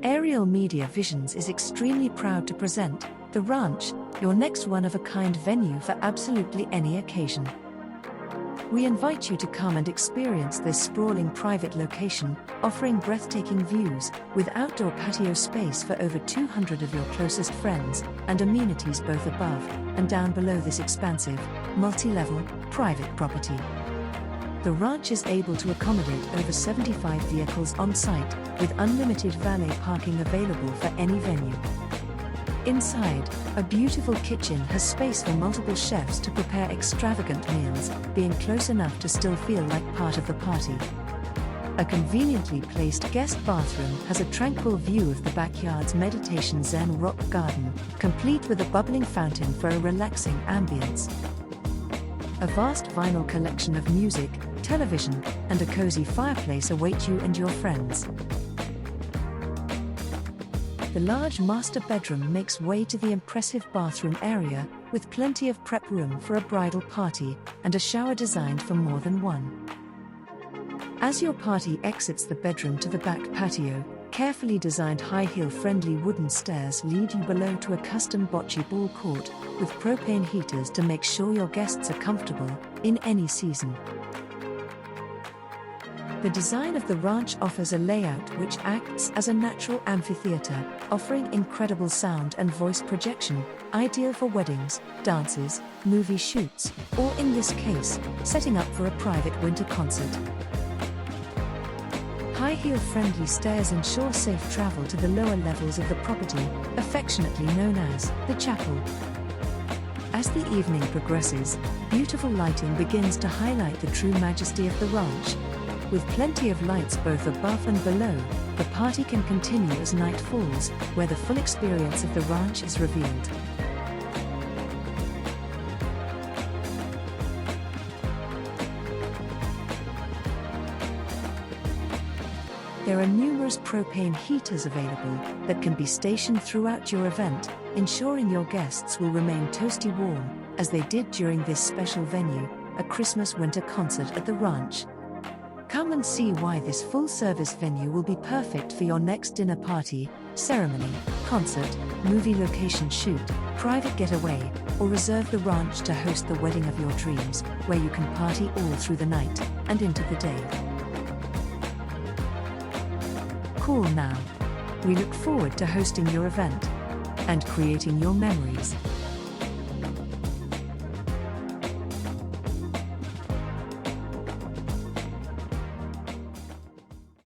Aerial Media Visions is extremely proud to present The Ranch, your next one-of-a-kind venue for absolutely any occasion. We invite you to come and experience this sprawling private location, offering breathtaking views, with outdoor patio space for over 200 of your closest friends, and amenities both above and down below this expansive, multi-level, private property. The ranch is able to accommodate over 75 vehicles on site, with unlimited valet parking available for any venue. Inside, a beautiful kitchen has space for multiple chefs to prepare extravagant meals, being close enough to still feel like part of the party. A conveniently placed guest bathroom has a tranquil view of the backyard's meditation zen rock garden, complete with a bubbling fountain for a relaxing ambience. A vast vinyl collection of music, television, and a cozy fireplace await you and your friends. The large master bedroom makes way to the impressive bathroom area, with plenty of prep room for a bridal party, and a shower designed for more than one. As your party exits the bedroom to the back patio, carefully designed high-heel-friendly wooden stairs lead you below to a custom bocce ball court, with propane heaters to make sure your guests are comfortable, in any season. The design of the ranch offers a layout which acts as a natural amphitheater, offering incredible sound and voice projection, ideal for weddings, dances, movie shoots, or in this case, setting up for a private winter concert. High-heel-friendly stairs ensure safe travel to the lower levels of the property, affectionately known as the chapel. As the evening progresses, beautiful lighting begins to highlight the true majesty of the ranch. With plenty of lights both above and below, the party can continue as night falls, where the full experience of the ranch is revealed. There are numerous propane heaters available that can be stationed throughout your event, ensuring your guests will remain toasty warm, as they did during this special venue, a Christmas winter concert at the ranch. Come and see why this full-service venue will be perfect for your next dinner party, ceremony, concert, movie location shoot, private getaway, or reserve the ranch to host the wedding of your dreams, where you can party all through the night and into the day. Call now. We look forward to hosting your event and creating your memories.